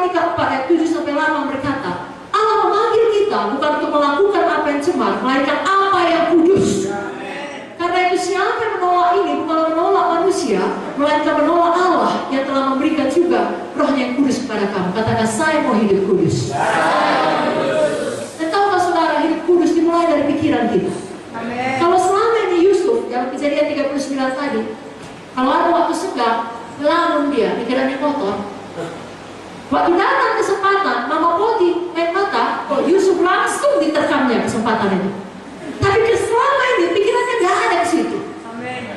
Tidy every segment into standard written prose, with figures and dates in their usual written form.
Tesalonika 4 ayat 7-8 berkata, Allah memanggil kita bukan untuk melakukan apa yang cemar, melainkan apa yang kudus. Karena itu siapa yang menolak ini bukan menolak manusia, melainkan menolak Allah yang telah memberikan juga Rohnya yang kudus kepada kamu. Katakan, saya mau hidup kudus. Dan tahukah saudara, hidup kudus dimulai dari pikiran kita. Kalau selama ini Yusuf dalam Kejadian 39 tadi, kalau ada waktu senggang, ngelamun dia, pikirannya kotor. Waktu datang kesempatan, Mama Poti main mata, Yusuf langsung diterkamnya kesempatan itu. Tapi selama ini pikirannya gak ada ke situ. Amin.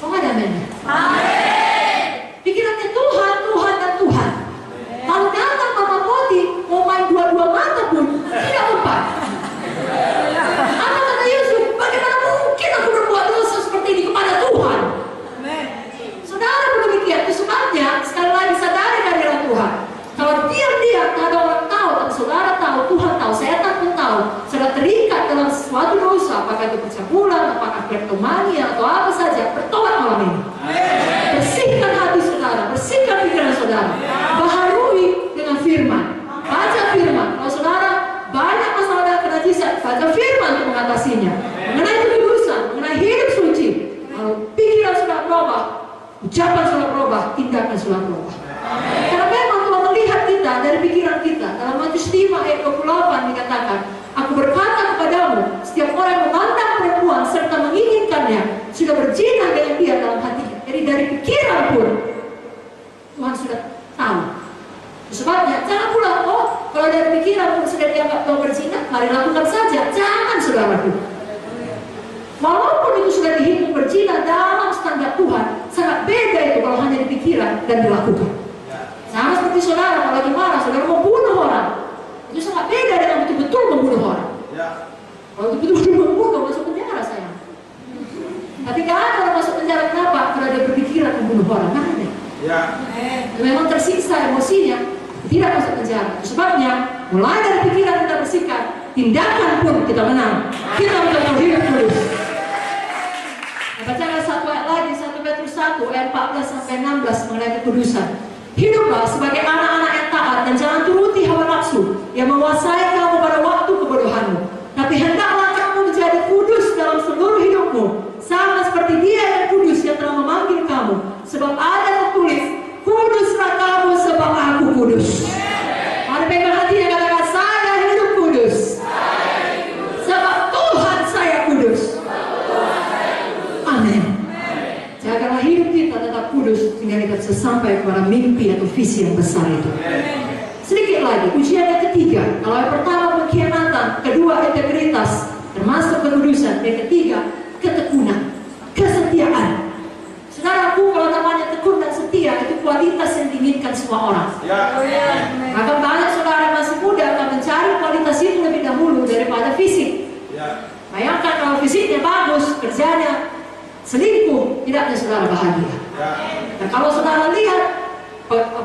Oh, gak ada amin. Amin. Pikirannya Tuhan, Tuhan dan Tuhan. Kalau datang Mama Poti mau main dua-dua mata pun tidak mempan. Apa kata Yusuf? Bagaimana mungkin aku berbuat dosa seperti ini kepada Tuhan? Amin. Saudara demikian, itu sebabnya sekali lagi sadari kehadiran Tuhan. Kalau diam-diam tak ada orang tahu, tapi saudara tahu, Tuhan tahu, setan pun tahu, saudara terikat dalam suatu dosa, apakah itu percabulan, apakah kleptomania atau apa saja, bertobat malam ini. Bersihkan hati saudara, bersihkan pikiran saudara, baharui dengan firman, baca firman. Kalau saudara banyak masalah dengan kenajisan, baca firman untuk mengatasinya, mengenai kekudusan, mengenai hidup suci. Kalau pikiran sudah berubah, ucapan sudah berubah, tindakan sudah berubah. Karena memang Tuhan melihat kita dari pikiran kita. Dalam Matius 5 ayat 28 dikatakan, aku berkata kepadamu, setiap orang yang memandang perempuan serta menginginkannya sudah berzina dengan dia dalam hatinya. Jadi dari pikiran pun Tuhan sudah tahu. Sebabnya jangan pula, kalau dari pikiran pun sudah dianggap kau berzina, mari lakukan saja. Jangan, saudaraku. Walaupun itu sudah dihitung berzina dalam standar Tuhan, sangat beda itu kalau hanya di pikiran dan dilakukan. Sama seperti saudara, kalau lagi marah, saudara mau bunuh orang, itu sangat beda dengan betul-betul membunuh orang. Kalau betul-betul membunuh, masuk penjara sayang. Tapi gak ada orang masuk penjara, kenapa? Karena dia berpikiran membunuh orang, gak ada. Memang tersiksa emosinya, tidak masuk penjara. Sebabnya, mulai dari pikiran kita bersihkan, tindakan pun kita menang. Kita menjadi hidup kudus. Bacakan satu ayat lagi, 1 Petrus 1 ayat 14-16 mengenai kekudusan. Hiduplah sebagai anak-anak yang taat dan jangan turuti hawa nafsu yang menguasai kamu pada waktu kebodohanmu. Tapi hendaklah kamu menjadi kudus dalam seluruh hidupmu, sama seperti Dia yang kudus yang telah memanggil kamu. Sebab ada tertulis, kuduslah kamu sebab aku kudus. Mari pegang hatinya, katakan, saya hidup kudus. Sebab Tuhan saya kudus. Amin. Jagalah hidup kita tetap kudus sehingga kita bisa sampai kepada mimpi atau visi yang besar itu. Sedikit lagi, ujian yang ketiga. Kalau yang pertama pengkhianatan, kedua integritas, termasuk kekudusan, yang ketiga ketekunan, kesetiaan. Saudaraku, kalau namanya tekun dan setia itu kualitas yang diinginkan semua orang. Maka banyak saudara masih muda akan mencari kualitas itu lebih dahulu daripada fisik. Bayangkan kalau fisiknya bagus, kerjanya selingkuh, tidaknya saudara bahagia. Nah, kalau saudara lihat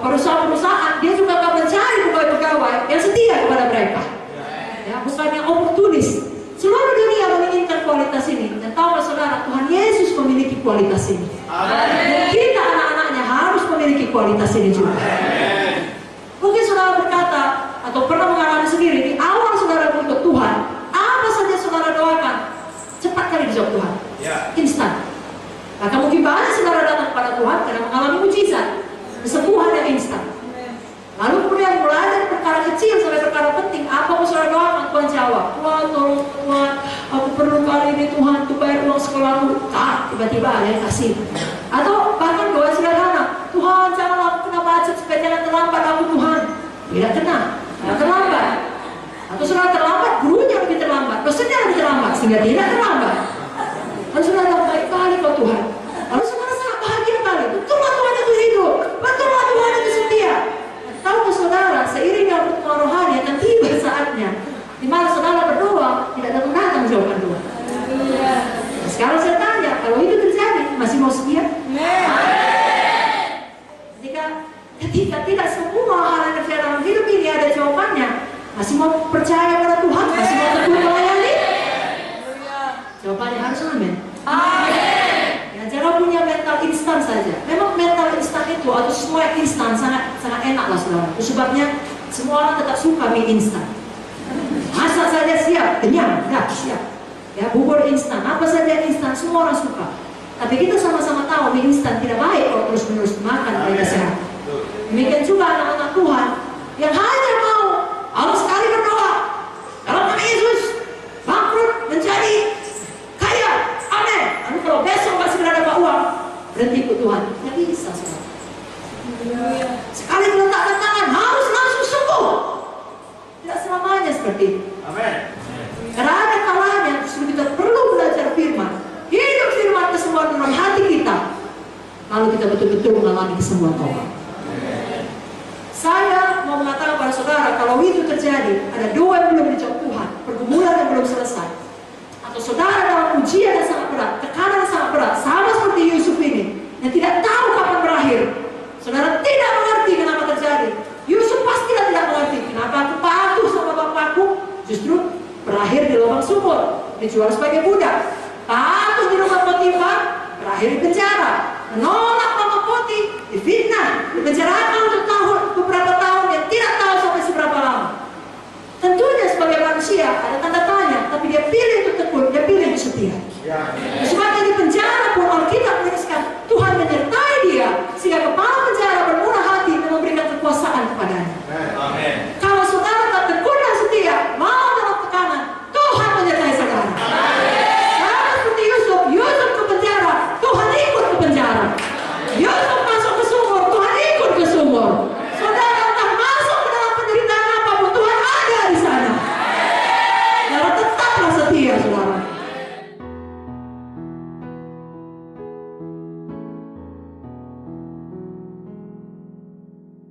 perusahaan-perusahaan, dia juga akan mencari pegawai-pegawai yang setia kepada mereka. Bukan yang oportunis. Seluruh dunia menginginkan kualitas ini. Dan tahu saudara, Tuhan Yesus memiliki kualitas ini. Dan kita anak-anaknya harus memiliki kualitas ini juga. Mungkin saudara berkata atau pernah mengalami sendiri, di awal saudara untuk Tuhan, apa saja saudara doakan, cepat kali dijawab Tuhan. Instan. Maka mungkin banyak saudara datang kepada Tuhan karena mengalami mujizat, kesembuhan yang instan. Lalu kemudian mulai dari perkara kecil sampai perkara penting, apa pun saudara doakan, Tuhan jawab. Tuhan tolong, Tuhan, aku perlu kali ini Tuhan untuk bayar uang sekolahku. Tiba-tiba ada yang kasih. Atau bahkan doa sederhana, Tuhan janganlah aku kena macet supaya jangan terlambat aku Tuhan. Tidak kena, tidak terlambat. Atau saudara terlambat, gurunya lebih terlambat, dosennya lebih terlambat sehingga tidak terlambat. Lalu saudara baik kali kau Tuhan. Lalu saudara sangat bahagia kali. Betullah Tuhan itu hidup, betullah Tuhan itu setia. Tahu saudara, seiring dengan pertemuan rohani akan tiba saatnya di mana saudara berdoa tidak datang jawaban Tuhan. Nah, sekarang saya tanya, kalau itu terjadi, masih mau setia? Ketika tidak semua hal yang terjadi dalam hidup ini ada jawabannya, masih mau percaya pada Tuhan? Masih mau tekun melayani? Jawabannya harus amin. Ya, jangan punya mental instan saja. Memang mental instan itu atau semua instan sangat enak enak lah saudara. Itu sebabnya semua orang tetap suka mie instan. Masak saja siap, kenyang, dah siap. Ya, bubur instan, apa saja instan, semua orang suka. Tapi kita sama-sama tahu mie instan tidak baik kalau terus-menerus makan bagi kesehatan. Demikian juga anak-anak Tuhan yang hanya mau Allah sekali berdoa dalam nama Yesus bangkrut menjadi kaya, amin. Lalu kalau besok masih berada dapat uang, berhenti ikut Tuhan, tidak bisa saudara. Sekali meletakkan tangan harus langsung sembuh. Tidak selamanya seperti itu. Amin. Karena ada kalanya justru kita perlu belajar firman, hidup firman kesembuhan dalam hati kita, lalu kita betul-betul mengalami kesembuhan total. Saya mau mengatakan pada saudara, kalau itu terjadi, ada doa yang belum dijawab Tuhan, pergumulan yang belum selesai, atau saudara dalam ujian yang sangat berat, tekanan yang sangat berat, sama seperti Yusuf ini, yang tidak tahu kapan berakhir. Saudara tidak mengerti kenapa terjadi. Yusuf pastilah tidak mengerti kenapa aku patuh sama bapakku, justru berakhir di lubang sumur, dijual sebagai budak. Patuh di rumah Potifar, berakhir di penjara. Menolak mama Poti, difitnah, dipenjarakan untuk beberapa tahun yang tidak tahu sampai seberapa lama. Tentunya sebagai manusia ada tanda tanya, tapi dia pilih untuk tekun, dia pilih untuk setia.